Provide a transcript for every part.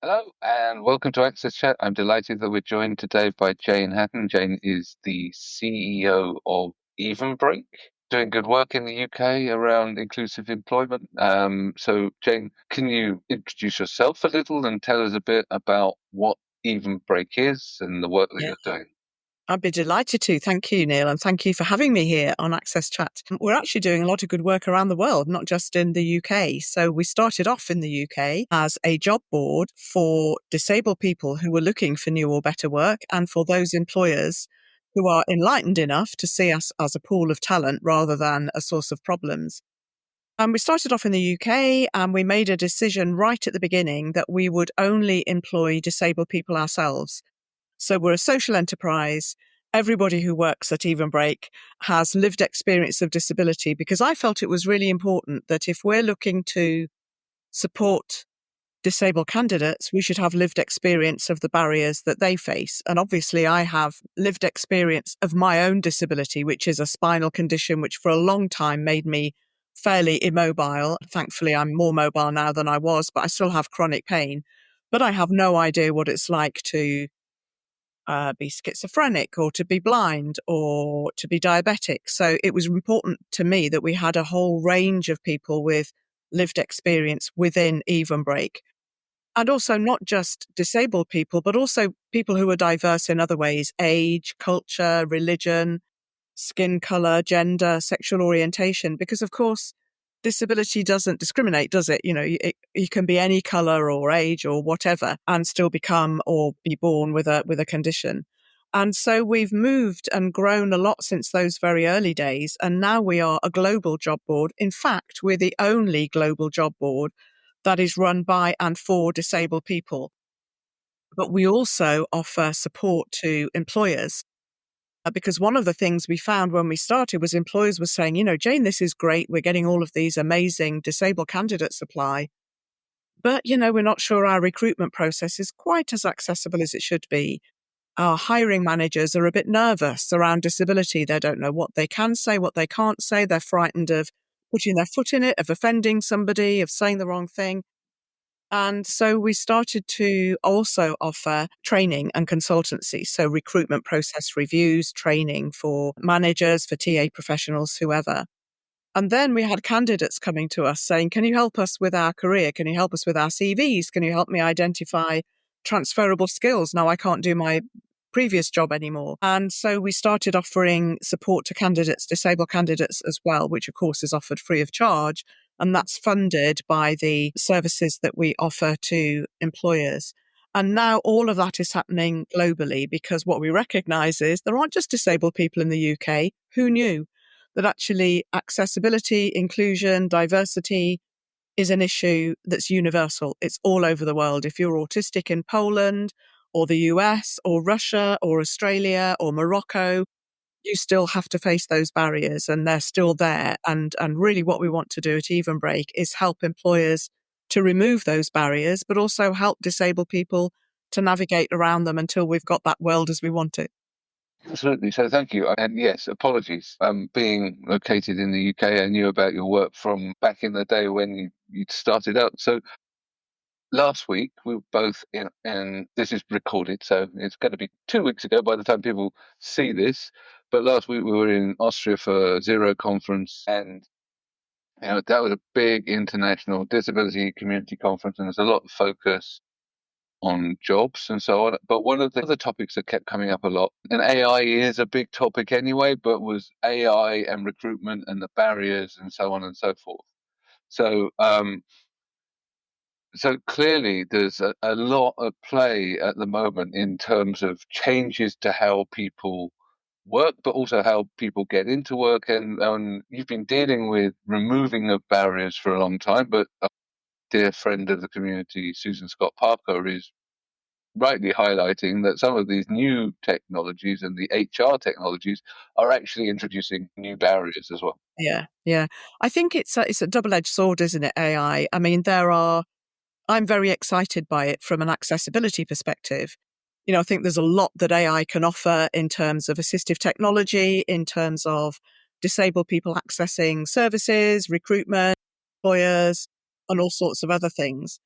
Hello and welcome to Access Chat. I'm delighted that we're joined today by Jane Hatton. Jane is the CEO of Evenbreak, doing good work in the UK around inclusive employment. So, Jane, can you introduce yourself a little and tell us a bit about what Evenbreak is and the work that Yeah, you're doing? I'd be delighted to. Thank you, Neil, and thank you for having me here on Access Chat. We're actually doing a lot of good work around the world, not just in the UK. So we started off in the UK as a job board for disabled people who were looking for new or better work, and for those employers who are enlightened enough to see us as a pool of talent rather than a source of problems. And we started off in the UK, and we made a decision right at the beginning that we would only employ disabled people ourselves. So we're a social enterprise. Everybody who works at Evenbreak has lived experience of disability, because I felt it was really important that if we're looking to support disabled candidates, we should have lived experience of the barriers that they face. And obviously, I have lived experience of my own disability, which is a spinal condition, which for a long time made me fairly immobile. Thankfully, I'm more mobile now than I was, but I still have chronic pain. But I have no idea what it's like to be schizophrenic or to be blind or to be diabetic. So it was important to me that we had a whole range of people with lived experience within Evenbreak. And also not just disabled people, but also people who are diverse in other ways: age, culture, religion, skin color, gender, sexual orientation. Because of course, disability doesn't discriminate, does it? You can be any color or age or whatever and still become or be born with a condition. And so we've moved and grown a lot since those very early days. And now we are a global job board. In fact, we're the only global job board that is run by and for disabled people. But we also offer support to employers, because one of the things we found when we started was employers were saying, Jane, this is great. We're getting all of these amazing disabled candidate supply, but, we're not sure our recruitment process is quite as accessible as it should be. Our hiring managers are a bit nervous around disability. They don't know what they can say, what they can't say. They're frightened of putting their foot in it, of offending somebody, of saying the wrong thing. And so we started to also offer training and consultancy. So recruitment process reviews, training for managers, for TA professionals, whoever. And then we had candidates coming to us saying, can you help us with our career? Can you help us with our CVs? Can you help me identify transferable skills? Now I can't do my previous job anymore. And so we started offering support to candidates, disabled candidates as well, which of course is offered free of charge. And that's funded by the services that we offer to employers. And now all of that is happening globally, because what we recognize is there aren't just disabled people in the UK. Who knew that actually accessibility, inclusion, diversity is an issue that's universal? It's all over the world. If you're autistic in Poland or the US or Russia or Australia or Morocco, you still have to face those barriers, and they're still there. And really what we want to do at Evenbreak is help employers to remove those barriers, but also help disabled people to navigate around them until we've got that world as we want it. Absolutely. So thank you. And yes, apologies. Being located in the UK, I knew about your work from back in the day when you started out. So last week we were both in, and this is recorded, so it's going to be 2 weeks ago by the time people see this. But last week we were in Austria for Zero conference, and that was a big international disability community conference, and there's a lot of focus on jobs and so on. But one of the other topics that kept coming up a lot, and AI is a big topic anyway, but was AI and recruitment and the barriers and so on and so forth. So so clearly, there's a lot of play at the moment in terms of changes to how people work, but also how people get into work. And you've been dealing with removing of barriers for a long time, but a dear friend of the community, Susan Scott Parker, is rightly highlighting that some of these new technologies and the HR technologies are actually introducing new barriers as well. Yeah, yeah. I think it's a double-edged sword, isn't it, AI? I mean, I'm very excited by it from an accessibility perspective. I think there's a lot that AI can offer in terms of assistive technology, in terms of disabled people accessing services, recruitment, employers, and all sorts of other things.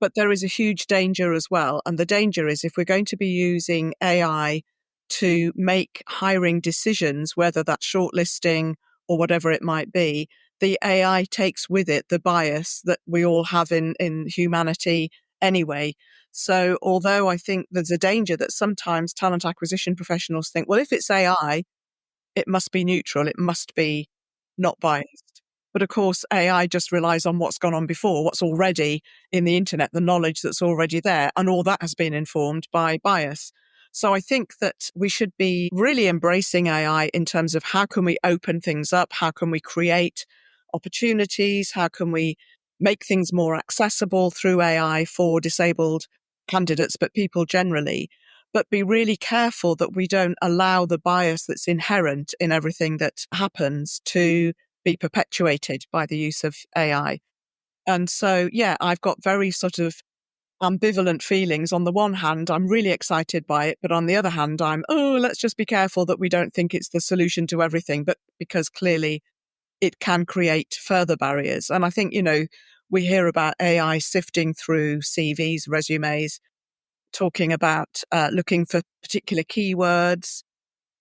But there is a huge danger as well. And the danger is if we're going to be using AI to make hiring decisions, whether that's shortlisting or whatever it might be, the AI takes with it the bias that we all have in humanity anyway. So although I think there's a danger that sometimes talent acquisition professionals think, well, if it's AI, it must be neutral, it must be not biased. But of course, AI just relies on what's gone on before, what's already in the internet, the knowledge that's already there, and all that has been informed by bias. So I think that we should be really embracing AI in terms of how can we open things up? How can we create opportunities? How can we make things more accessible through AI for disabled candidates, but people generally? But be really careful that we don't allow the bias that's inherent in everything that happens to be perpetuated by the use of AI. And so, yeah, I've got very sort of ambivalent feelings. On the one hand, I'm really excited by it, but on the other hand, let's just be careful that we don't think it's the solution to everything, but because clearly it can create further barriers. And I think, we hear about AI sifting through CVs, resumes, talking about looking for particular keywords.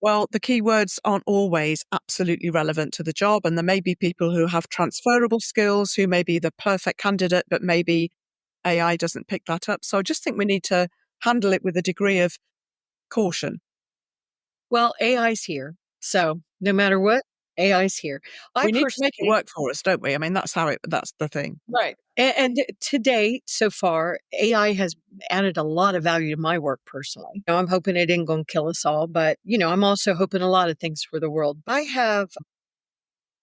Well, the keywords aren't always absolutely relevant to the job. And there may be people who have transferable skills who may be the perfect candidate, but maybe AI doesn't pick that up. So I just think we need to handle it with a degree of caution. Well, AI's here. So no matter what, AI's here. I We need to make it personally, work for us, don't we? I mean, that's the thing. right. And to date, so far, AI has added a lot of value to my work personally. I'm hoping it ain't going to kill us all, but I'm also hoping a lot of things for the world.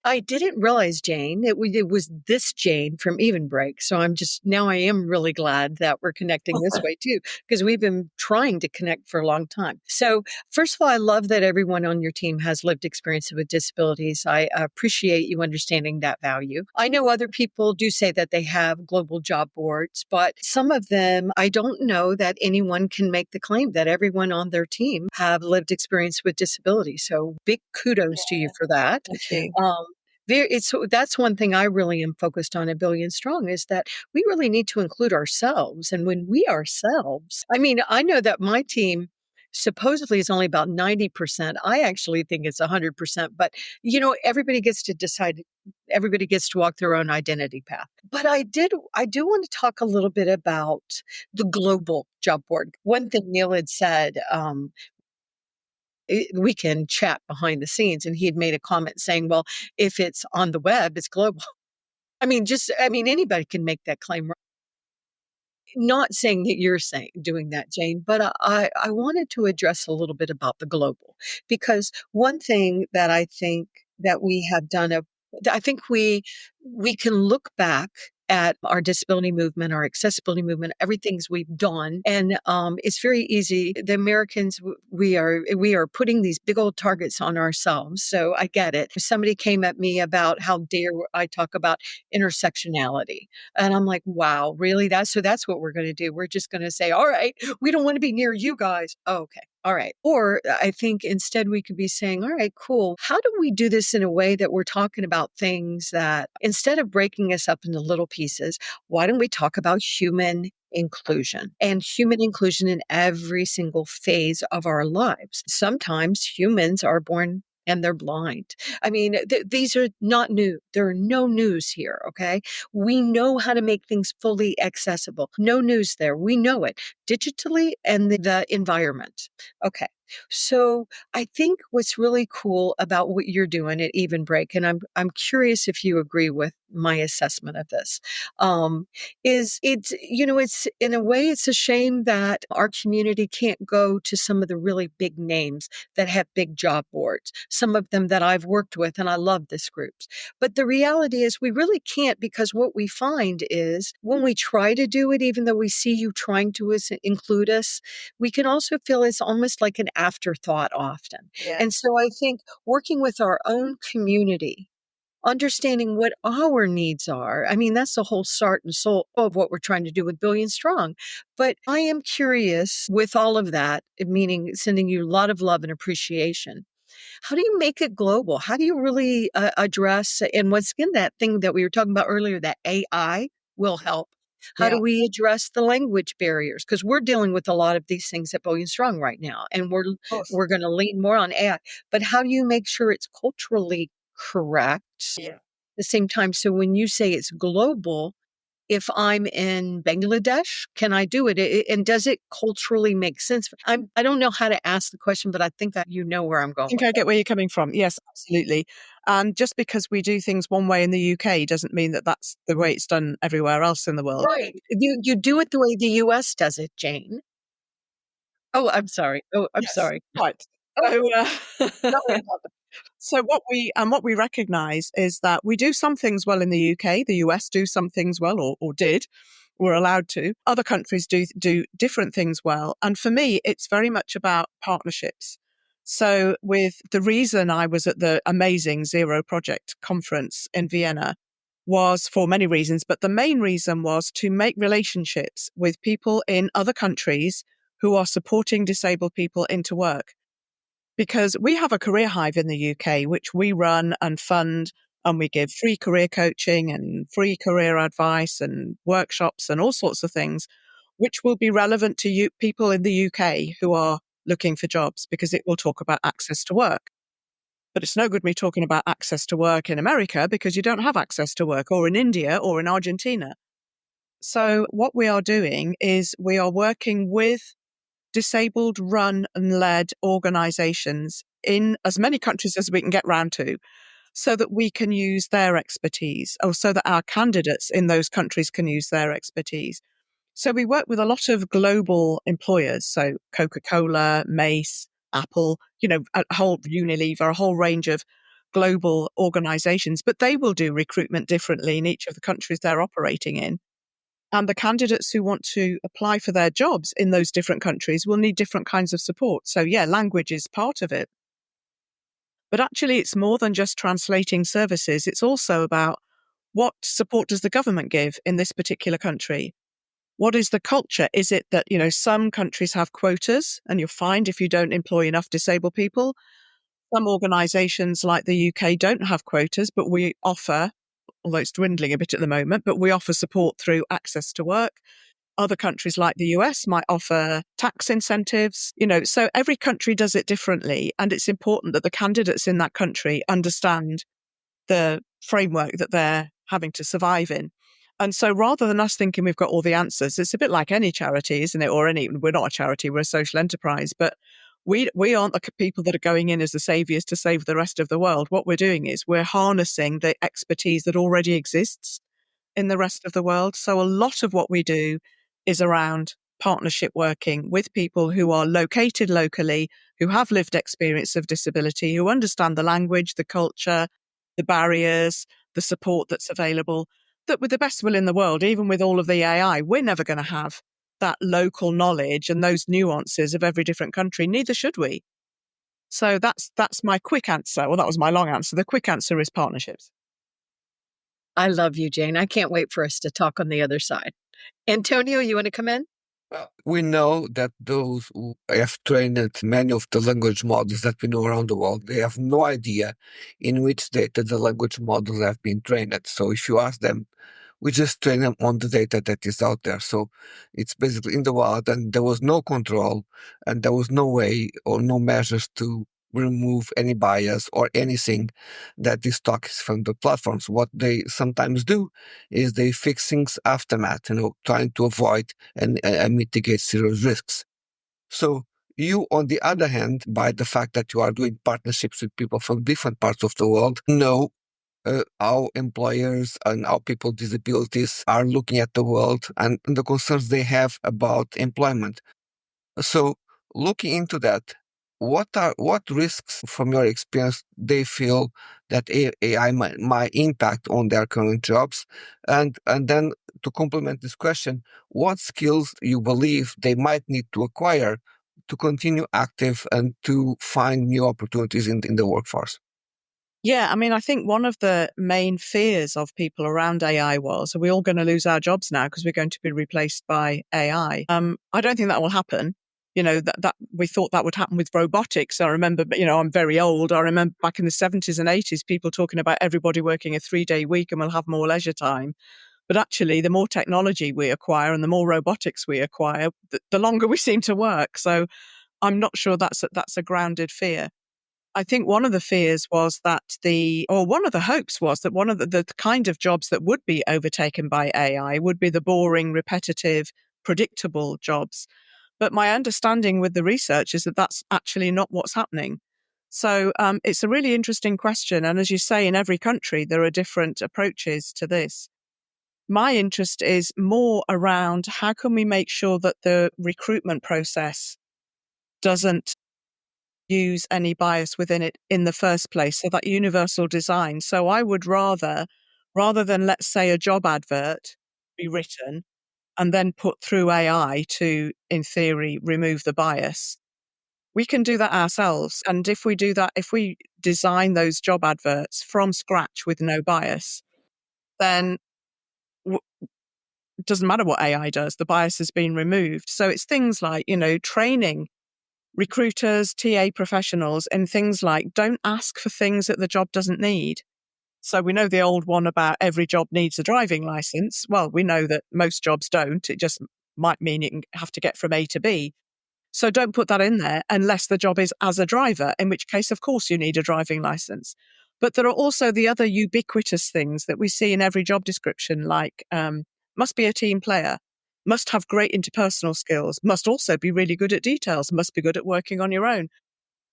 I didn't realize, Jane, it was this Jane from Evenbreak. So now I am really glad that we're connecting this way too, because we've been trying to connect for a long time. So first of all, I love that everyone on your team has lived experience with disabilities. I appreciate you understanding that value. I know other people do say that they have global job boards, but some of them, I don't know that anyone can make the claim that everyone on their team have lived experience with disability. So big kudos to you for that. Thank you. Um, that's one thing I really am focused on at Billion Strong is that we really need to include ourselves. And when we ourselves, I mean, I know that my team supposedly is only about 90%. I actually think it's 100%, but everybody gets to decide, everybody gets to walk their own identity path. But I do want to talk a little bit about the global job board. One thing Neil had said, we can chat behind the scenes. And he had made a comment saying, well, if it's on the web, it's global. I mean, anybody can make that claim. Not saying that you're saying doing that, Jane, but I wanted to address a little bit about the global, because one thing that I think that we have done I think we can look back at our disability movement, our accessibility movement, everything's we've done, and it's very easy. The Americans, we are putting these big old targets on ourselves. So I get it. Somebody came at me about how dare I talk about intersectionality. And I'm like, wow, really? That's what we're going to do. We're just going to say, all right, we don't want to be near you guys. Oh, okay. All right. Or I think instead we could be saying, all right, cool. How do we do this in a way that we're talking about things that instead of breaking us up into little pieces, why don't we talk about human inclusion and human inclusion in every single phase of our lives? Sometimes humans are born and they're blind. I mean, these are not new. There are no news here, okay? We know how to make things fully accessible. No news there. We know it digitally and the environment. Okay. So I think what's really cool about what you're doing at Evenbreak, and I'm curious if you agree with my assessment of this, is it's in a way it's a shame that our community can't go to some of the really big names that have big job boards, some of them that I've worked with, and I love this groups. But the reality is we really can't, because what we find is when we try to do it, even though we see you trying to include us, we can also feel it's almost like an afterthought often. Yeah. And so I think working with our own community, understanding what our needs are. I mean, that's the whole heart and soul of what we're trying to do with Billion Strong. But I am curious with all of that, meaning sending you a lot of love and appreciation. How do you make it global? How do you really address, and once again, that thing that we were talking about earlier, that AI will help. How do Yeah, we address the language barriers? Because we're dealing with a lot of these things at Billion Strong right now, and of course. we're going to lean more on AI. But how do you make sure it's culturally correct Yeah. at the same time? So when you say it's global, if I'm in Bangladesh, can I do it? And does it culturally make sense? I don't know how to ask the question, but I think that you know where I'm I going think with I that. get where you're coming from. Yes, absolutely. And just because we do things one way in the UK doesn't mean that that's the way it's done everywhere else in the world. Right. You do it the way the US does it, Jane. Oh, I'm sorry. Oh, I'm Yes, sorry. right. Oh, So, sorry about that. so what we recognise is that we do some things well in the UK. The US do some things well, or did. We're allowed to. Other countries do different things well. And for me, it's very much about partnerships. So, with the reason I was at the amazing Zero Project conference in Vienna was for many reasons, but the main reason was to make relationships with people in other countries who are supporting disabled people into work. Because we have a career hive in the UK, which we run and fund, and we give free career coaching and free career advice and workshops and all sorts of things, which will be relevant to you people in the UK who are looking for jobs because it will talk about access to work. But it's no good me talking about access to work in America because you don't have access to work, or in India or in Argentina. So what we are doing is we are working with disabled run and led organizations in as many countries as we can get round to so that we can use their expertise, or so that our candidates in those countries can use their expertise. So we work with a lot of global employers, so Coca-Cola, Mace, Apple, a whole Unilever, a whole range of global organizations, but they will do recruitment differently in each of the countries they're operating in. And the candidates who want to apply for their jobs in those different countries will need different kinds of support. So, yeah, language is part of it. But actually, it's more than just translating services. It's also about what support does the government give in this particular country? What is the culture? Is it that, some countries have quotas and you're fined if you don't employ enough disabled people? Some organizations like the UK don't have quotas, but we offer, although it's dwindling a bit at the moment, but we offer support through access to work. Other countries like the US might offer tax incentives, so every country does it differently. And it's important that the candidates in that country understand the framework that they're having to survive in. And so rather than us thinking we've got all the answers, it's a bit like any charity, isn't it? We're not a charity, we're a social enterprise, but we aren't the people that are going in as the saviors to save the rest of the world. What we're doing is we're harnessing the expertise that already exists in the rest of the world. So a lot of what we do is around partnership working with people who are located locally, who have lived experience of disability, who understand the language, the culture, the barriers, the support that's available. That with the best will in the world, even with all of the AI, we're never going to have that local knowledge and those nuances of every different country. Neither should we. So that's my quick answer. Well, that was my long answer. The quick answer is partnerships. I love you, Jane. I can't wait for us to talk on the other side. Antonio, you want to come in? Well, we know that those who have trained many of the language models that we know around the world, they have no idea in which data the language models have been trained. So if you ask them, we just train them on the data that is out there. So it's basically in the wild, and there was no control, and there was no way or no measures to remove any bias or anything that is toxic from the platforms. What they sometimes do is they fix things aftermath, trying to avoid and mitigate serious risks. So you, on the other hand, by the fact that you are doing partnerships with people from different parts of the world, know how employers and how people with disabilities are looking at the world and the concerns they have about employment. So looking into that, what risks from your experience they feel that AI might impact on their current jobs? And then to complement this question, what skills you believe they might need to acquire to continue active and to find new opportunities in the workforce? Yeah, I mean, I think one of the main fears of people around AI was, are we all going to lose our jobs now because we're going to be replaced by AI? I don't think that will happen. That we thought that would happen with robotics. I remember, I'm very old. I remember back in the 70s and 80s, people talking about everybody working a 3-day week and we'll have more leisure time. But actually, the more technology we acquire and the more robotics we acquire, the longer we seem to work. So I'm not sure that's a grounded fear. I think one of the fears was that one of the hopes was that one of the kind of jobs that would be overtaken by AI would be the boring, repetitive, predictable jobs. But my understanding with the research is that that's actually not what's happening. So it's a really interesting question. And as you say, in every country, there are different approaches to this. My interest is more around how can we make sure that the recruitment process doesn't use any bias within it in the first place. So that universal design. So I would rather than, let's say, a job advert be written and then put through AI to, in theory, remove the bias, we can do that ourselves. And if we do that, if we design those job adverts from scratch with no bias, then it doesn't matter what AI does, the bias has been removed. So it's things like, training recruiters, TA professionals, and things like don't ask for things that the job doesn't need. So we know the old one about every job needs a driving license. Well, we know that most jobs don't. It just might mean you can have to get from A to B. So don't put that in there unless the job is as a driver, in which case, of course, you need a driving license. But there are also the other ubiquitous things that we see in every job description, like must be a team player, must have great interpersonal skills, must also be really good at details, must be good at working on your own.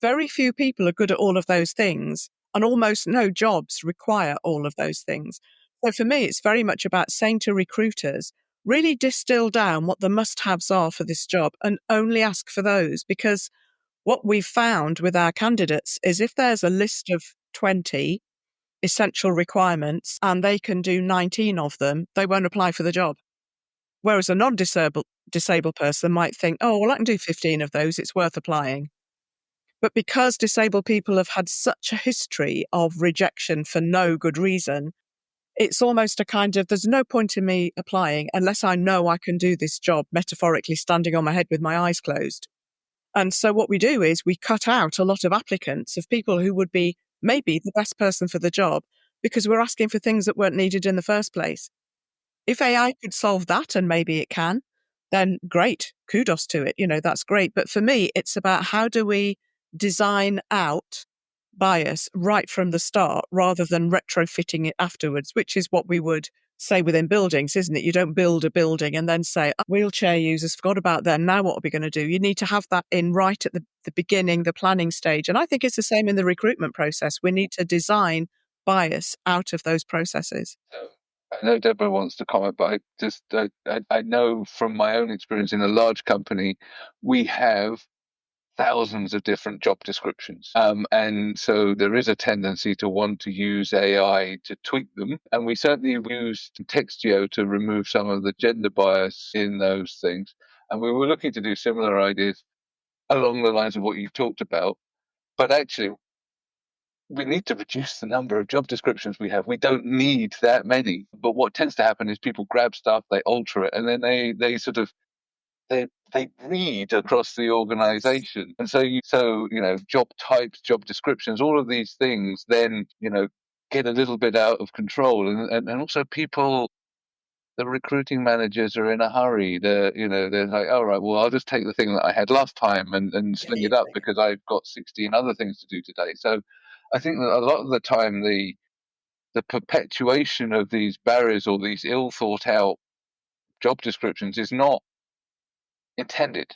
Very few people are good at all of those things, and almost no jobs require all of those things. So for me, it's very much about saying to recruiters, really distill down what the must-haves are for this job and only ask for those. Because what we've found with our candidates is if there's a list of 20 essential requirements and they can do 19 of them, they won't apply for the job. Whereas a disabled person might think, oh, well, I can do 15 of those, it's worth applying. But because disabled people have had such a history of rejection for no good reason, it's almost a kind of, there's no point in me applying unless I know I can do this job, metaphorically standing on my head with my eyes closed. And so what we do is we cut out a lot of applicants of people who would be maybe the best person for the job because we're asking for things that weren't needed in the first place. If AI could solve that, and maybe it can, then great, kudos to it. That's great. But for me, it's about how do we design out bias right from the start rather than retrofitting it afterwards, which is what we would say within buildings, isn't it? You don't build a building and then say, "Oh, wheelchair users, forgot about them. Now what are we going to do?" You need to have that in right at the beginning, the planning stage. And I think it's the same in the recruitment process. We need to design bias out of those processes. I know Deborah wants to comment, but I know from my own experience in a large company, we have thousands of different job descriptions. And so there is a tendency to want to use AI to tweak them. And we certainly used Textio to remove some of the gender bias in those things. And we were looking to do similar ideas along the lines of what you've talked about. But actually, we need to reduce the number of job descriptions we have. We don't need that many. But what tends to happen is people grab stuff, they alter it, and then they sort of they breed across the organization. And so job types, job descriptions, all of these things then, get a little bit out of control. And also people, the recruiting managers are in a hurry. They're like, all right, well, I'll just take the thing that I had last time and sling it up because I've got 16 other things to do today. So I think that a lot of the time the perpetuation of these barriers or these ill thought out job descriptions is not intended.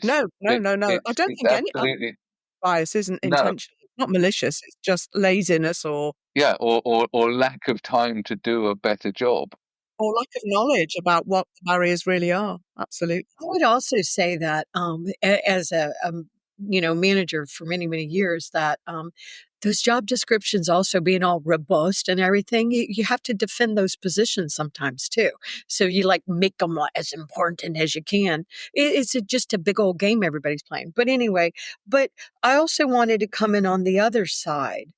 No. I don't It's think any absolutely bias isn't no. intentional. It's not malicious. It's just laziness or Yeah, or lack of time to do a better job. lack of knowledge about what the barriers really are. Absolutely. I would also say that as a manager for many, many years, that those job descriptions also being all robust and everything, you have to defend those positions sometimes too. So you like make them as important as you can. It's just a big old game everybody's playing. But anyway, but I also wanted to come in on the other side,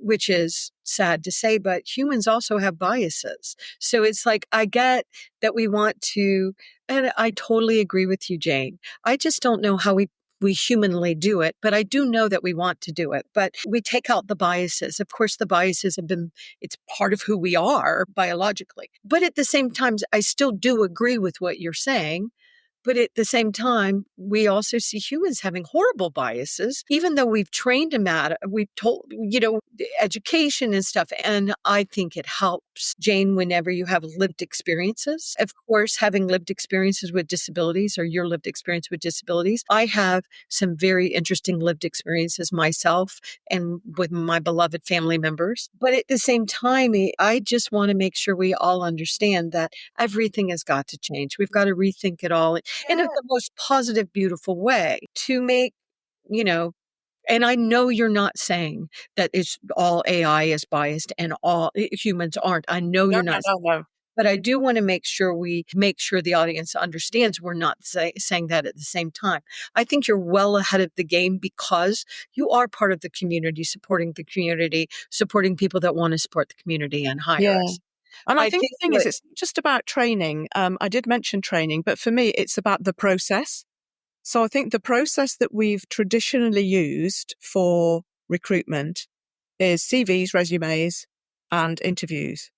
which is sad to say, but humans also have biases. So it's like, I get that we want to, and I totally agree with you, Jane. I just don't know how we we humanly do it, but I do know that we want to do it. But we take out the biases. Of course, the biases it's part of who we are biologically. But at the same time, I still do agree with what you're saying. But at the same time, we also see humans having horrible biases, even though we've trained them we've told, education and stuff. And I think it helps, Jane, whenever you have lived experiences. Of course, having lived experiences with disabilities or your lived experience with disabilities, I have some very interesting lived experiences myself and with my beloved family members. But at the same time, I just want to make sure we all understand that everything has got to change. We've got to rethink it all in the most positive, beautiful way to make, and I know you're not saying that it's all AI is biased and all humans aren't. I know you're not. No. But I do want to make sure the audience understands we're not saying that at the same time. I think you're well ahead of the game because you are part of the community, supporting people that want to support the community and hire us. And I think the thing is, it's not just about training. I did mention training, but for me, it's about the process. So I think the process that we've traditionally used for recruitment is CVs, resumes, and interviews.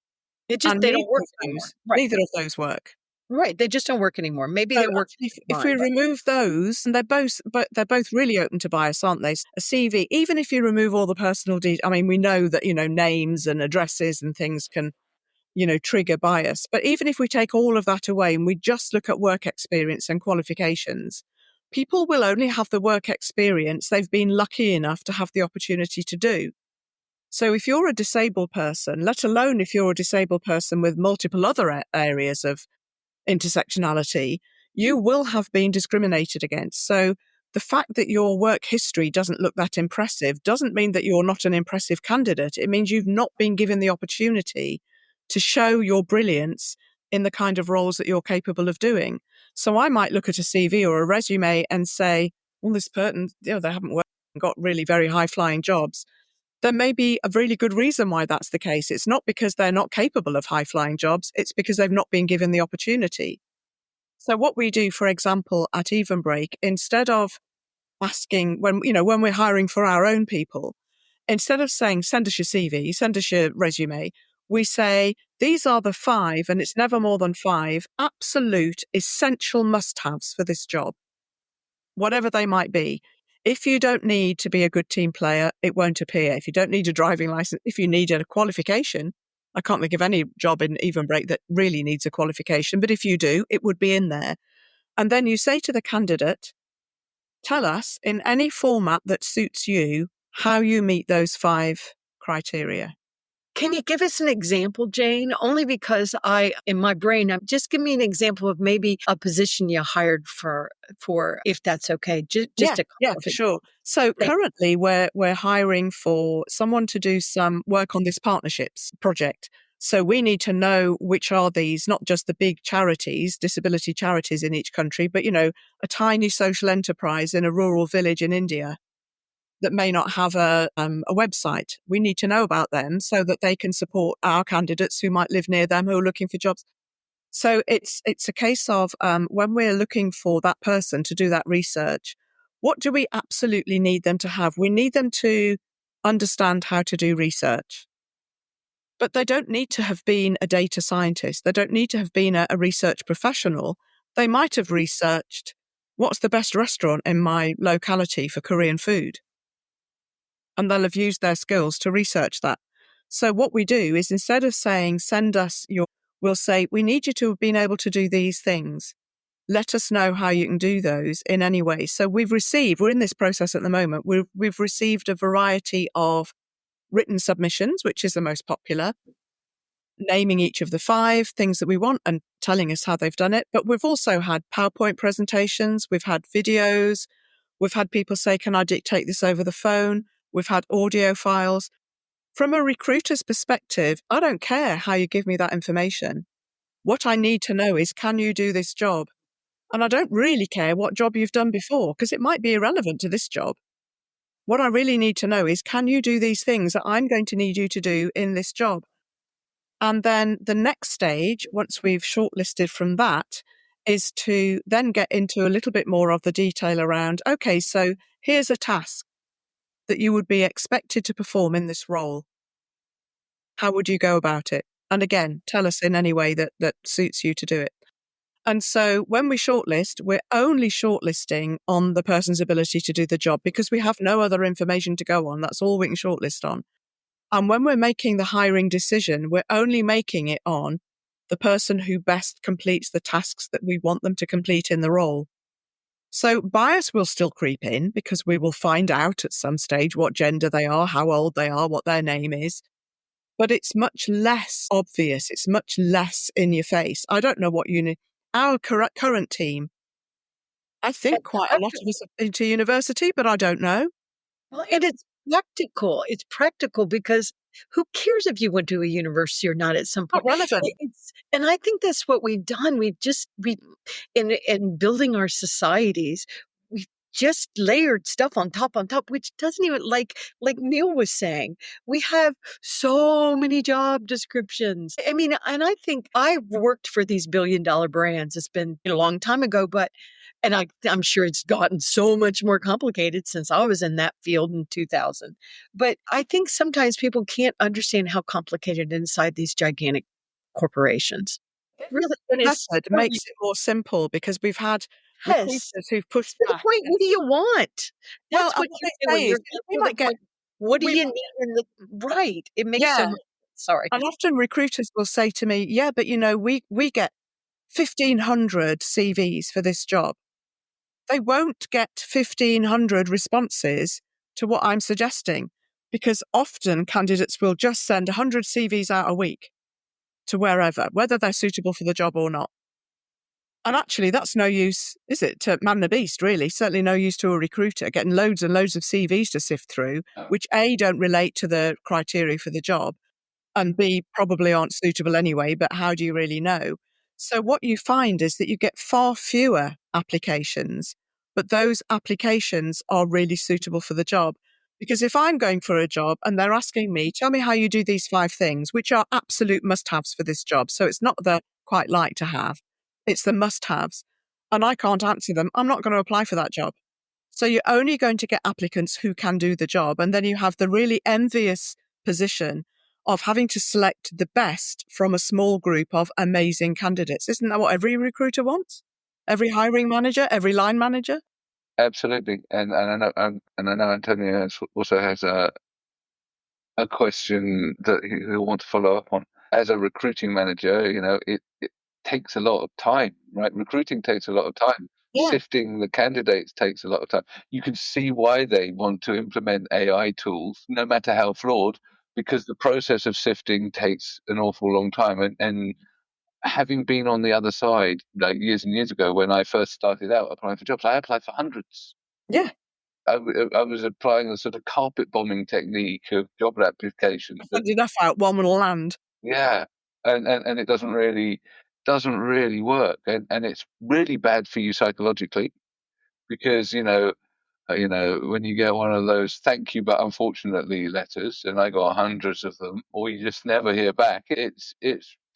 They don't work anymore. Right. Neither of those work. Right. They just don't work anymore. Maybe they work. If we remove those, and they're both really open to bias, aren't they? A CV, even if you remove all the personal details, I mean, we know that, names and addresses and things can, trigger bias. But even if we take all of that away and we just look at work experience and qualifications, people will only have the work experience they've been lucky enough to have the opportunity to do. So if you're a disabled person, let alone if you're a disabled person with multiple other areas of intersectionality, you will have been discriminated against. So the fact that your work history doesn't look that impressive doesn't mean that you're not an impressive candidate. It means you've not been given the opportunity to show your brilliance in the kind of roles that you're capable of doing. So I might look at a CV or a resume and say, well, this person, they haven't worked and got really very high-flying jobs. There may be a really good reason why that's the case. It's not because they're not capable of high-flying jobs. It's because they've not been given the opportunity. So what we do, for example, at Evenbreak, instead of asking when we're hiring for our own people, instead of saying, send us your CV, send us your resume, we say, these are the 5, and it's never more than 5, absolute essential must-haves for this job, whatever they might be. If you don't need to be a good team player, it won't appear. If you don't need a driving license, if you need a qualification, I can't think of any job in Evenbreak that really needs a qualification, but if you do, it would be in there. And then you say to the candidate, tell us in any format that suits you how you meet those 5 criteria. Can you give us an example, Jane? Only because in my brain, just give me an example of maybe a position you hired for if that's okay. Yeah, for sure. So currently we're hiring for someone to do some work on this partnerships project. So we need to know which are these, not just the big charities, disability charities in each country, but, a tiny social enterprise in a rural village in India that may not have a website. We need to know about them so that they can support our candidates who might live near them who are looking for jobs. So it's a case of when we're looking for that person to do that research, what do we absolutely need them to have? We need them to understand how to do research. But they don't need to have been a data scientist. They don't need to have been a research professional. They might have researched what's the best restaurant in my locality for Korean food. And they'll have used their skills to research that. So what we do is instead of saying, we'll say, we need you to have been able to do these things. Let us know how you can do those in any way. So we're in this process at the moment. We've received a variety of written submissions, which is the most popular, naming each of the 5 things that we want and telling us how they've done it. But we've also had PowerPoint presentations. We've had videos. We've had people say, can I dictate this over the phone? We've had audio files. From a recruiter's perspective, I don't care how you give me that information. What I need to know is, can you do this job? And I don't really care what job you've done before, because it might be irrelevant to this job. What I really need to know is, can you do these things that I'm going to need you to do in this job? And then the next stage, once we've shortlisted from that, is to then get into a little bit more of the detail around, okay, so here's a task that you would be expected to perform in this role. How would you go about it? And again, tell us in any way that suits you to do it. And so when we shortlist, we're only shortlisting on the person's ability to do the job because we have no other information to go on. That's all we can shortlist on. And when we're making the hiring decision, we're only making it on the person who best completes the tasks that we want them to complete in the role. So bias will still creep in because we will find out at some stage what gender they are, how old they are, what their name is. But it's much less obvious. It's much less in your face. I don't know what our current team, I think quite a lot of us have been to university, but I don't know. Well, and it's practical. It's practical because who cares if you went to a university or not at some Not point? relevant. And I think that's what we've done. In building our societies, we've just layered stuff on top, which doesn't even like Neil was saying, we have so many job descriptions. I mean, and I think I worked for these billion-dollar brands. It's been a long time ago, but and I'm sure it's gotten so much more complicated since I was in that field in 2000. But I think sometimes people can't understand how complicated inside these gigantic corporations. Really, and it's Method makes it more simple because we've had yes. recruiters who've pushed To the back. point, what do you want? Well, That's and what what you they do when say you're is to we the might get, point, what do we you might, need in the right? It makes so yeah. much sorry. And often recruiters will say to me, yeah, but we get 1,500 CVs for this job. They won't get 1,500 responses to what I'm suggesting because often candidates will just send 100 CVs out a week to wherever, whether they're suitable for the job or not. And actually, that's no use, is it, to man the beast, really? Certainly no use to a recruiter getting loads and loads of CVs to sift through, which A, don't relate to the criteria for the job, and B, probably aren't suitable anyway, but how do you really know? So what you find is that you get far fewer applications, but those applications are really suitable for the job. Because if I'm going for a job and they're asking me, tell me how you do these 5 things, which are absolute must-haves for this job. So it's not the quite like to have, it's the must-haves. And I can't answer them, I'm not going to apply for that job. So you're only going to get applicants who can do the job. And then you have the really envious position of having to select the best from a small group of amazing candidates. Isn't that what every recruiter wants? Every hiring manager, every line manager? Absolutely, and I know Antonio also has a question that he'll want to follow up on. As a recruiting manager, it takes a lot of time, right? Recruiting takes a lot of time. Yeah. Sifting the candidates takes a lot of time. You can see why they want to implement AI tools, no matter how flawed, because the process of sifting takes an awful long time. And having been on the other side, like years and years ago, when I first started out applying for jobs, I applied for hundreds. Yeah. I was applying a sort of carpet bombing technique of job applications. Send enough out, one will land. Yeah, and it doesn't really work, and it's really bad for you psychologically because when you get one of those thank you but unfortunately letters, and I got hundreds of them, or you just never hear back. It's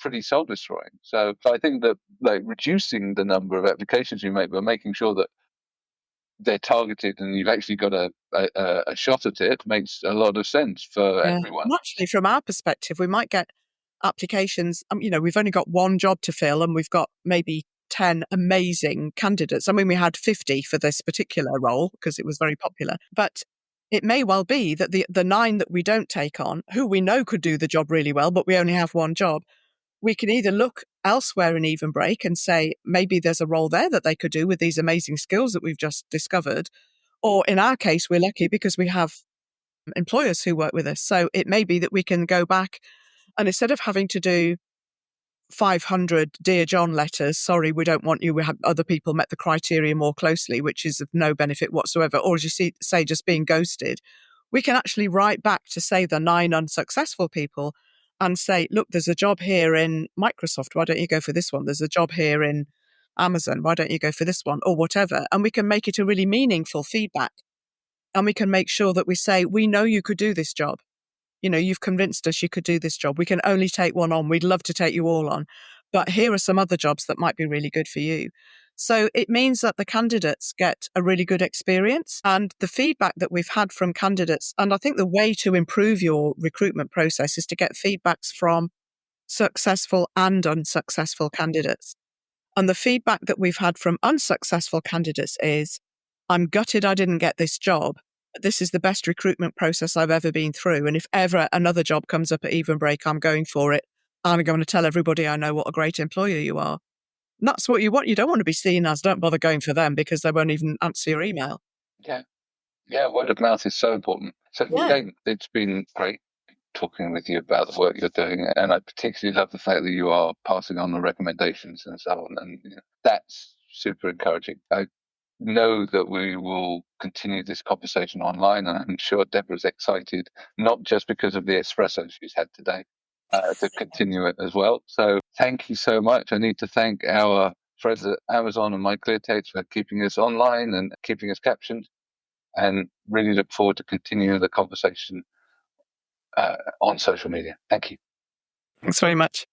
pretty soul destroying. So I think that like reducing the number of applications you make, but making sure that they're targeted and you've actually got a shot at it makes a lot of sense for Yeah. everyone. And actually, from our perspective, we might get applications. We've only got one job to fill and we've got maybe 10 amazing candidates. I mean, we had 50 for this particular role because it was very popular. But it may well be that the 9 that we don't take on, who we know could do the job really well, but we only have one job, we can either look elsewhere in Evenbreak and say maybe there's a role there that they could do with these amazing skills that we've just discovered. Or in our case, we're lucky because we have employers who work with us. So it may be that we can go back and instead of having to do 500 Dear John letters, sorry, we don't want you, we have other people met the criteria more closely, which is of no benefit whatsoever, or as you say, just being ghosted, we can actually write back to say the 9 unsuccessful people and say, look, there's a job here in Microsoft, why don't you go for this one? There's a job here in Amazon, why don't you go for this one? Or whatever. And we can make it a really meaningful feedback. And we can make sure that we say, we know you could do this job. You've convinced us you could do this job. We can only take one on. We'd love to take you all on. but here are some other jobs that might be really good for you. So it means that the candidates get a really good experience, and the feedback that we've had from candidates. And I think the way to improve your recruitment process is to get feedbacks from successful and unsuccessful candidates. And the feedback that we've had from unsuccessful candidates is, I'm gutted I didn't get this job. But this is the best recruitment process I've ever been through. And if ever another job comes up at Evenbreak, I'm going for it. I'm going to tell everybody I know what a great employer you are. And that's what you want. You don't want to be seen as, don't bother going for them because they won't even answer your email. Yeah. Yeah, word of mouth is so important. So, Jane, it's been great talking with you about the work you're doing. And I particularly love the fact that you are passing on the recommendations and so on. And that's super encouraging. I know that we will continue this conversation online, and I'm sure Deborah's excited, not just because of the espresso she's had today, to continue it as well. So thank you so much. I need to thank our friends at Amazon and MyClearText for keeping us online and keeping us captioned, and really look forward to continuing the conversation on social media. Thank you. Thanks very much.